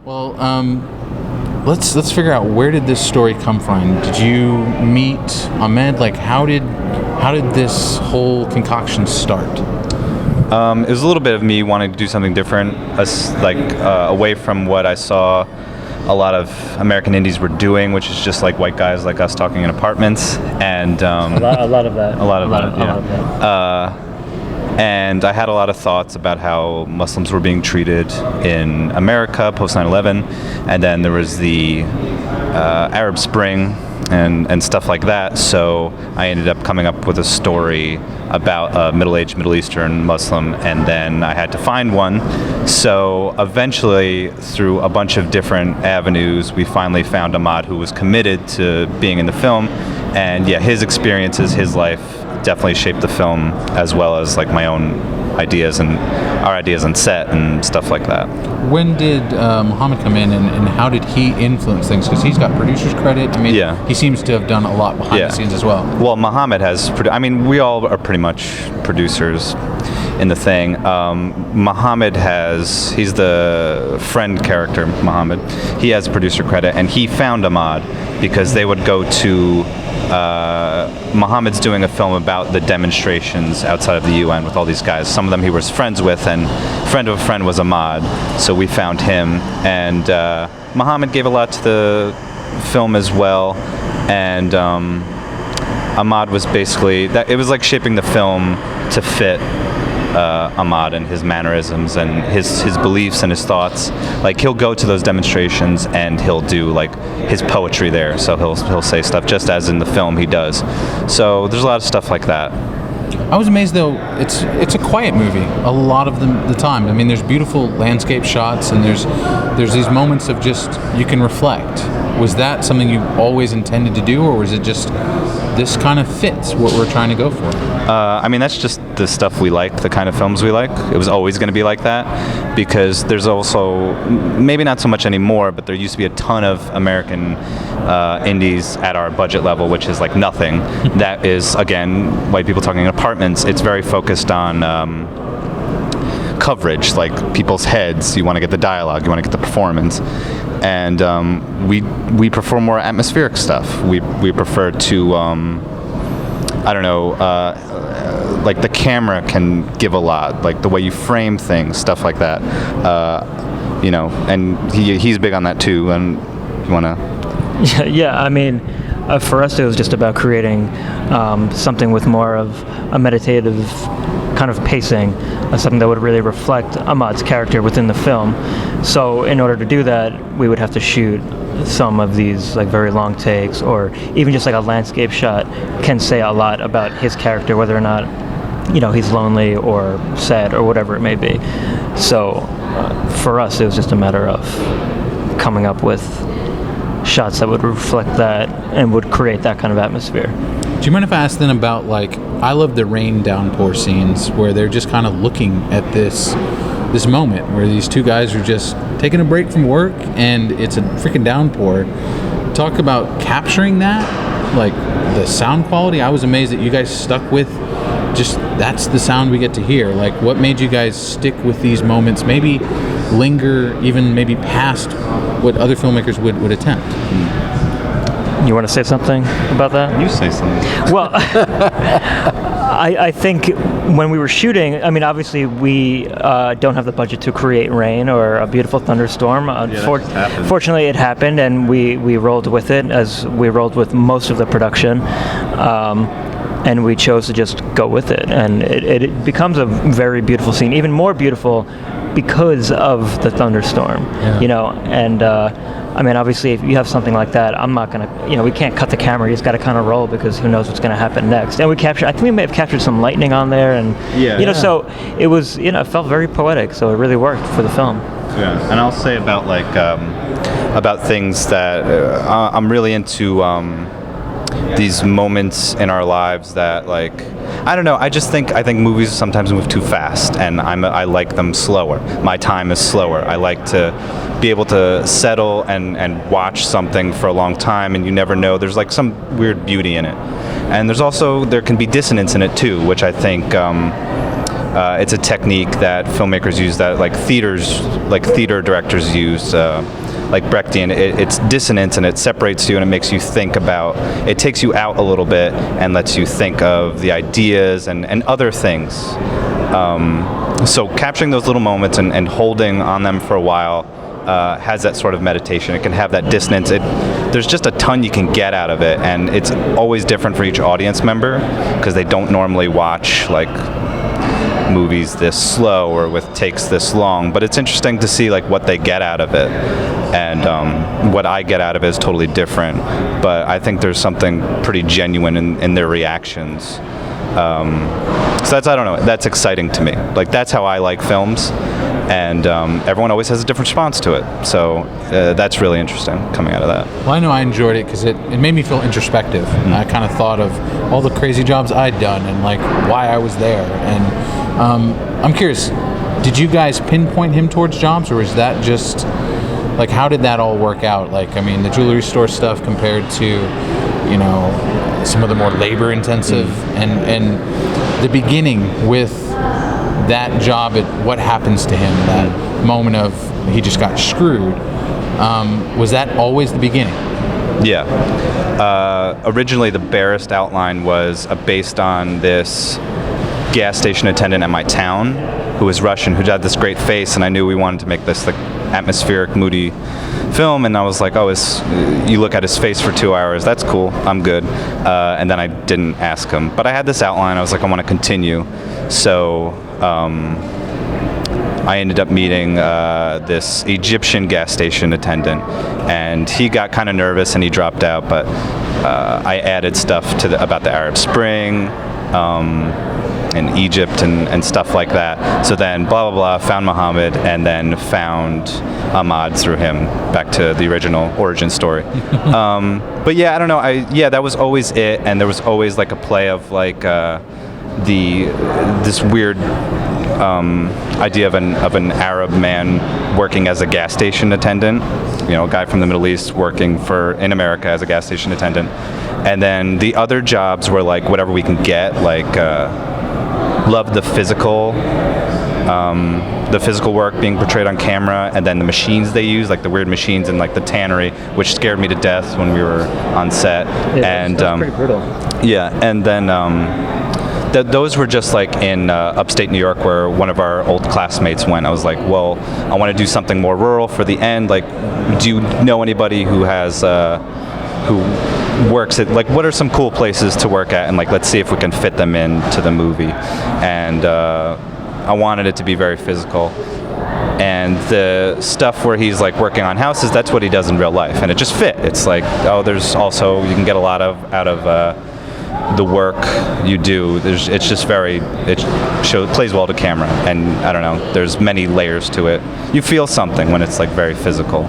Well, let's figure out, where did this story come from? Did you meet Ahmed? Like, how did this whole concoction start? It was a little bit of me wanting to do something different, away from what I saw a lot of American indies were doing, which is just like white guys like us talking in apartments, and a lot of that. And I had a lot of thoughts about how Muslims were being treated in America post 9/11, and then there was the Arab Spring and stuff like that. So I ended up coming up with a story about a middle-aged Middle Eastern Muslim, and then I had to find one. So eventually, through a bunch of different avenues, we finally found Ahmad, who was committed to being in the film. And yeah, his experiences, his life definitely shaped the film, as well as like my own ideas and our ideas on set and stuff like that. When did Muhammad come in, and how did he influence things? Because he's got producer's credit. I mean, he sees to have done a lot behind the scenes as well. Well, Muhammad has, we all are pretty much producers in the thing. Muhammad he's the friend character, Muhammad. He has producer credit, and he found Ahmad because they would go to Muhammad's doing a film about the demonstrations outside of the UN with all these guys. Some of them he was friends with, and friend of a friend was Ahmad. So we found him, and Muhammad gave a lot to the film as well. And Ahmad was basically it was like shaping the film to fit Ahmad and his mannerisms and his beliefs and his thoughts. Like, he'll go to those demonstrations and he'll do like his poetry there. So he'll say stuff just as in the film he does. So there's a lot of stuff like that. I was amazed though. It's a quiet movie a lot of the time. I mean, there's beautiful landscape shots, and there's these moments of just, you can reflect. Was that something you always intended to do, or was it just this kind of fits what we're trying to go for? I mean, that's just the stuff we like, the kind of films we like. It was always going to be like that, because there's also, maybe not so much anymore, but there used to be a ton of American indies at our budget level, which is like nothing. That is, again, white people talking in apartments. It's very focused on coverage, like people's heads. You want to get the dialogue, you want to get the performance. And we prefer more atmospheric stuff. We prefer to, like the camera can give a lot, like the way you frame things, stuff like that. And he's big on that too. And you want to? Yeah, I mean, for us it was just about creating something with more of a meditative kind of pacing, something that would really reflect Ahmad's character within the film. So in order to do that, we would have to shoot some of these like very long takes, or even just like a landscape shot can say a lot about his character, whether or not he's lonely or sad or whatever it may be. So for us, it was just a matter of coming up with shots that would reflect that and would create that kind of atmosphere. Do you mind if I ask then about, like, I love the rain downpour scenes where they're just kind of looking at this moment where these two guys are just taking a break from work and it's a freaking downpour. Talk about capturing that, like the sound quality. I was amazed that you guys stuck with just, that's the sound we get to hear. Like, what made you guys stick with these moments, maybe linger even maybe past what other filmmakers would attempt? You want to say something about that? You say something. Well, I think when we were shooting, I mean, obviously we don't have the budget to create rain or a beautiful thunderstorm. Fortunately, it happened, and we rolled with it, as we rolled with most of the production. And we chose to just go with it. And it becomes a very beautiful scene, even more beautiful because of the thunderstorm, and I mean, obviously, if you have something like that, I'm not going to, we can't cut the camera. You just got to kind of roll, because who knows what's going to happen next. And I think we may have captured some lightning on there, and so it was, it felt very poetic. So it really worked for the film. Yeah, and I'll say about about things that I'm really into. These moments in our lives that, like, I don't know, I think movies sometimes move too fast, and I like them slower. My time is slower. I like to be able to settle and watch something for a long time, and you never know. There's like some weird beauty in it. And there can be dissonance in it too, which I think It's a technique that filmmakers use, that like theater directors use, like Brechtian. It's dissonance, and it separates you, and it makes you think about. It takes you out a little bit and lets you think of the ideas and other things. So capturing those little moments and holding on them for a while has that sort of meditation. It can have that dissonance. There's just a ton you can get out of it, and it's always different for each audience member because they don't normally watch like movies this slow or with takes this long. But it's interesting to see like what they get out of it, and what I get out of it is totally different. But I think there's something pretty genuine in their reactions. So that's, I don't know, that's exciting to me. Like, that's how I like films, and everyone always has a different response to it. So that's really interesting coming out of that. Well, I know I enjoyed it because it made me feel introspective. I kind of thought of all the crazy jobs I'd done and like why I was there. And I'm curious, did you guys pinpoint him towards jobs, or is that just like, how did that all work out? Like, I mean, the jewelry store stuff compared to, you know, some of the more labor intensive, and the beginning with that job, at what happens to him, that moment of he just got screwed, was that always the beginning? Yeah. Originally the barest outline was based on this gas station attendant at my town who was Russian, who had this great face, and I knew we wanted to make this like atmospheric, moody film, and I was like, oh, you look at his face for 2 hours, that's cool, I'm good. And then I didn't ask him, but I had this outline. I was like, I want to continue. So I ended up meeting this Egyptian gas station attendant, and he got kind of nervous and he dropped out, but I added stuff about the Arab Spring, in Egypt and stuff like that. So then blah blah blah, found Muhammad, and then found Ahmad through him, back to the original origin story. But yeah, I don't know, that was always it, and there was always like a play of like this weird idea of an Arab man working as a gas station attendant, you know, a guy from the Middle East working in America as a gas station attendant. And then the other jobs were like whatever we can get, like loved the physical work being portrayed on camera, and then the machines they use, like the weird machines in like the tannery, which scared me to death when we were on set. Yeah, and that's pretty brutal. Yeah, and then those were just like in upstate New York, where one of our old classmates went. I was like, well, I want to do something more rural for the end. Like, do you know anybody who has who works at, like, what are some cool places to work at, and like, let's see if we can fit them into the movie. And I wanted it to be very physical, and the stuff where he's like working on houses, that's what he does in real life, and it just fit. It's like, oh, there's also, you can get a lot out of the work you do. It's just plays well to camera, and I don't know, there's many layers to it. You feel something when it's like very physical.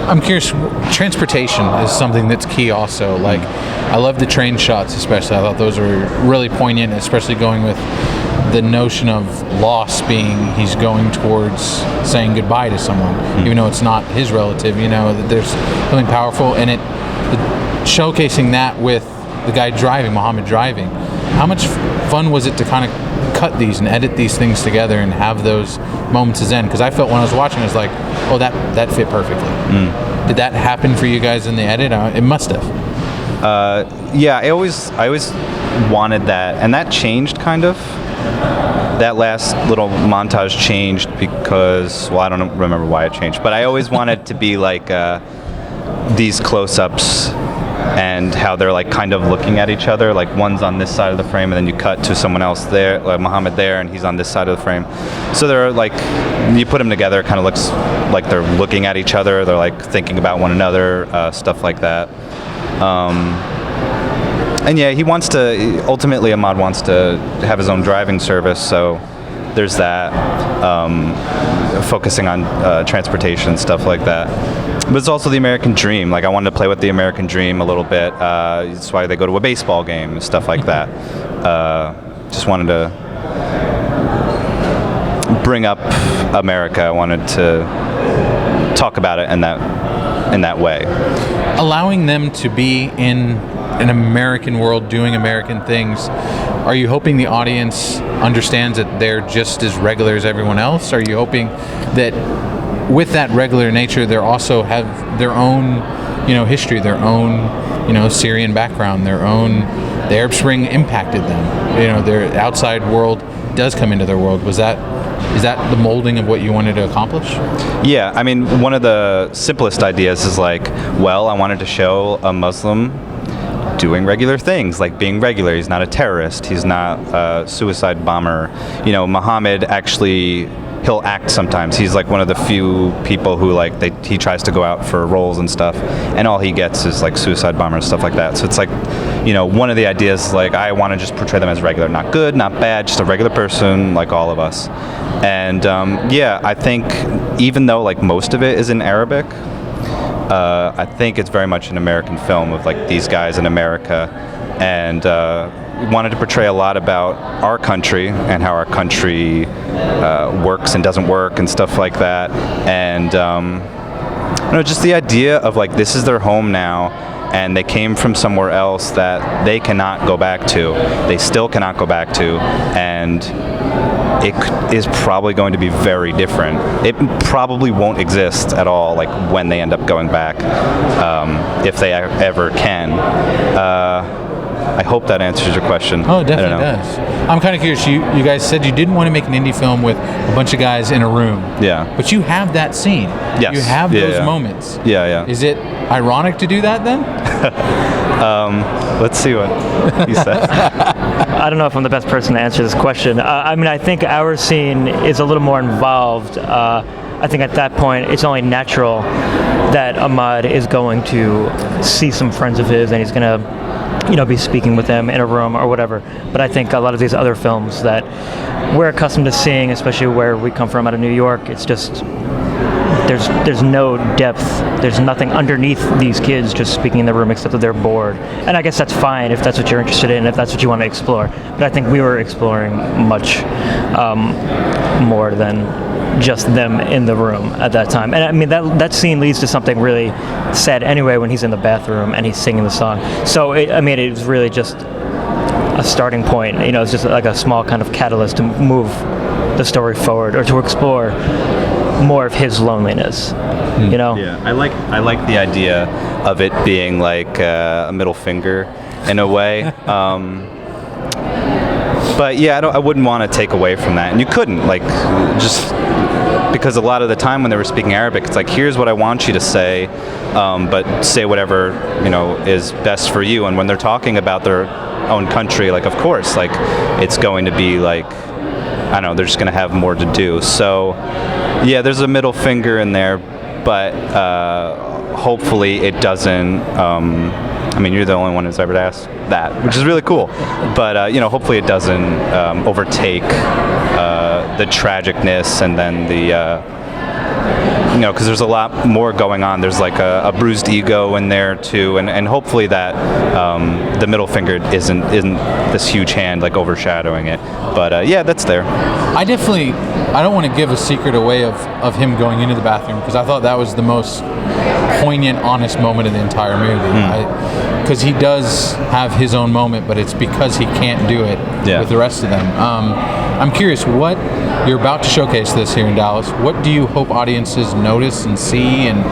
I'm curious, transportation is something that's key also. Like, I love the train shots especially. I thought those were really poignant, especially going with the notion of loss being he's going towards saying goodbye to someone, even though it's not his relative, you know, that there's something powerful in it. Showcasing that with the guy driving, Muhammad driving, how much fun was it to kind of cut these and edit these things together and have those moments as end? Because I felt when I was watching, I was like, oh, that fit perfectly. Did that happen for you guys in the edit? It must have. Yeah, I always wanted that, and that changed kind of. That last little montage changed because, well, I don't remember why it changed, but I always wanted to be like these close-ups and how they're like kind of looking at each other, like one's on this side of the frame and then you cut to someone else there, like Muhammad there, and he's on this side of the frame. So they're like, you put them together, it kind of looks like they're looking at each other, they're like thinking about one another, stuff like that. And yeah, ultimately Ahmad wants to have his own driving service, so there's that, focusing on transportation, stuff like that. But it's also the American dream. Like, I wanted to play with the American dream a little bit. That's why they go to a baseball game and stuff like that. Just wanted to bring up America. I wanted to talk about it in that way. Allowing them to be in an American world doing American things, are you hoping the audience understands that they're just as regular as everyone else? Are you hoping that with that regular nature, they also have their own, history, their own, Syrian background, the Arab Spring impacted them. Their outside world does come into their world. Is that the molding of what you wanted to accomplish? Yeah, I mean, one of the simplest ideas is like, well, I wanted to show a Muslim doing regular things, like being regular. He's not a terrorist. He's not a suicide bomber. Muhammad actually, he'll act sometimes. He's like one of the few people who he tries to go out for roles and stuff, and all he gets is like suicide bomber and stuff like that. So it's like, one of the ideas is like, I want to just portray them as regular, not good, not bad, just a regular person like all of us. And I think even though like most of it is in Arabic, I think it's very much an American film of like these guys in America, and we wanted to portray a lot about our country and how our country works and doesn't work and stuff like that. And just the idea of like, this is their home now, and they came from somewhere else that they cannot go back to. They still cannot go back to, and it is probably going to be very different. It probably won't exist at all, like when they end up going back, if they ever can. I hope that answers your question. Oh, it definitely does. I'm kind of curious. You guys said you didn't want to make an indie film with a bunch of guys in a room. Yeah. But you have that scene. Yes. You have those moments. Yeah. Is it ironic to do that then? Let's see what he says. I don't know if I'm the best person to answer this question. I think our scene is a little more involved. I think at that point it's only natural that Ahmad is going to see some friends of his and he's going to be speaking with them in a room or whatever. But I think a lot of these other films that we're accustomed to seeing, especially where we come from out of New York, it's just there's no depth. There's nothing underneath these kids just speaking in the room except that they're bored. And I guess that's fine if that's what you're interested in, if that's what you want to explore. But I think we were exploring much more than just them in the room at that time. And I mean, that scene leads to something really sad anyway when he's in the bathroom and he's singing the song. So it was really just a starting point. It's just like a small kind of catalyst to move the story forward or to explore more of his loneliness. Yeah, I like the idea of it being like a middle finger in a way. But yeah, I wouldn't want to take away from that, and you couldn't, just because a lot of the time when they were speaking Arabic, it's like, here's what I want you to say, but say whatever is best for you. And when they're talking about their own country, of course, it's going to be I don't know, they're just going to have more to do. So yeah, there's a middle finger in there, but hopefully it doesn't. You're the only one who's ever asked that, which is really cool. But hopefully it doesn't overtake the tragicness, and then because there's a lot more going on. There's a bruised ego in there too, and hopefully that the middle finger isn't this huge hand overshadowing it. But yeah, that's there. I don't want to give a secret away of him going into the bathroom, because I thought that was the most poignant, honest moment of the entire movie. Because he does have his own moment, but it's because he can't do it with the rest of them. I'm curious, what you're about to showcase this here in Dallas. What do you hope audiences notice and see, and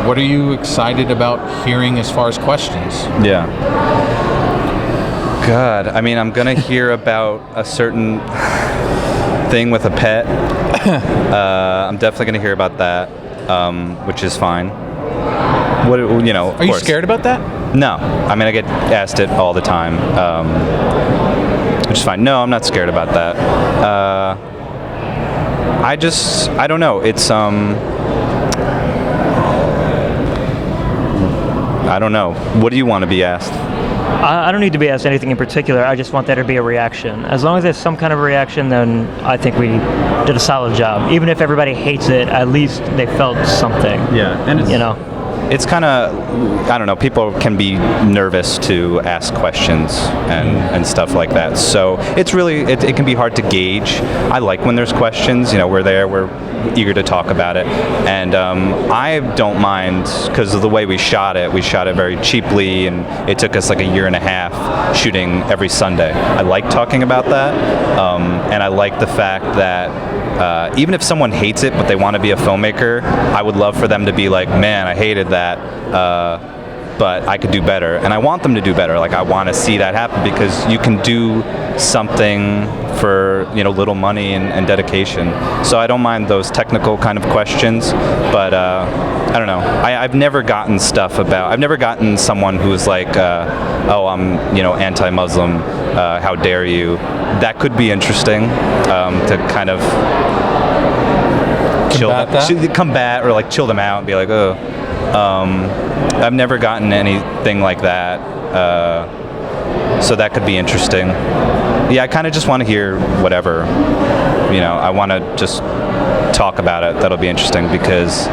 what are you excited about hearing as far as questions? Yeah. God, I'm gonna hear about a certain thing with a pet. I'm definitely gonna hear about that, which is fine. Are you scared about that? No. I get asked it all the time, which is fine. No, I'm not scared about that. I don't know. It's I don't know. What do you want to be asked? I don't need to be asked anything in particular. I just want there to be a reaction. As long as there's some kind of reaction, then I think we did a solid job. Even if everybody hates it, at least they felt something. Yeah, and it's, it's kind of, I don't know, people can be nervous to ask questions and stuff like that. So it's really, it can be hard to gauge. I like when there's questions, we're there, we're eager to talk about it. And I don't mind, because of the way we shot it very cheaply, and it took us like a year and a half shooting every Sunday. I like talking about that, and I like the fact that even if someone hates it but they want to be a filmmaker, I would love for them to be like, man, I hated that, but I could do better. And I want them to do better. Like, I want to see that happen, because you can do something for little money and dedication. So I don't mind those technical kind of questions, but I don't know. I've never gotten I've never gotten someone who's like, oh, I'm anti-Muslim, how dare you. That could be interesting, to kind of combat or like chill them out and be like, oh. I've never gotten anything like that, so that could be interesting. Yeah, I kind of just want to hear whatever, I want to just talk about it. That'll be interesting, because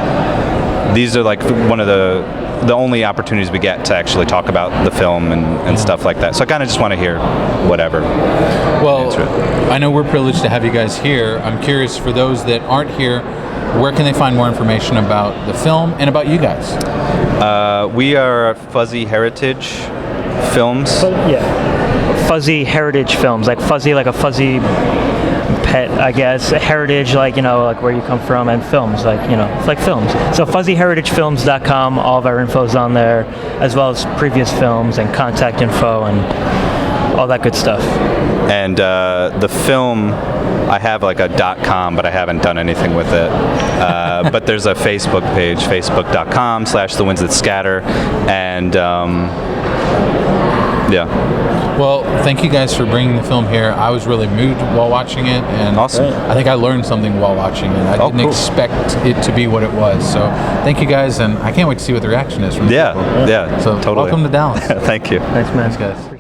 these are like one of the only opportunities we get to actually talk about the film and stuff like that. So I kind of just want to hear whatever. Well, I know we're privileged to have you guys here. I'm curious, for those that aren't here, where can they find more information about the film and about you guys? We are Fuzzy Heritage Films. Fuzzy Heritage Films, like fuzzy, like a fuzzy pet, I guess. Heritage, like like where you come from, and films, like it's like films. So fuzzyheritagefilms.com. All of our info's on there, as well as previous films and contact info and all that good stuff. And the film, I have like a .com, but I haven't done anything with it. But there's a Facebook page, facebook.com/The Winds That Scatter, and yeah. Well, thank you guys for bringing the film here. I was really moved while watching it, and awesome. I think I learned something while watching it. I didn't expect it to be what it was. So thank you guys, and I can't wait to see what the reaction is from people. Yeah, So totally. welcome to Dallas. Thank you. Thanks, man. Thanks, guys.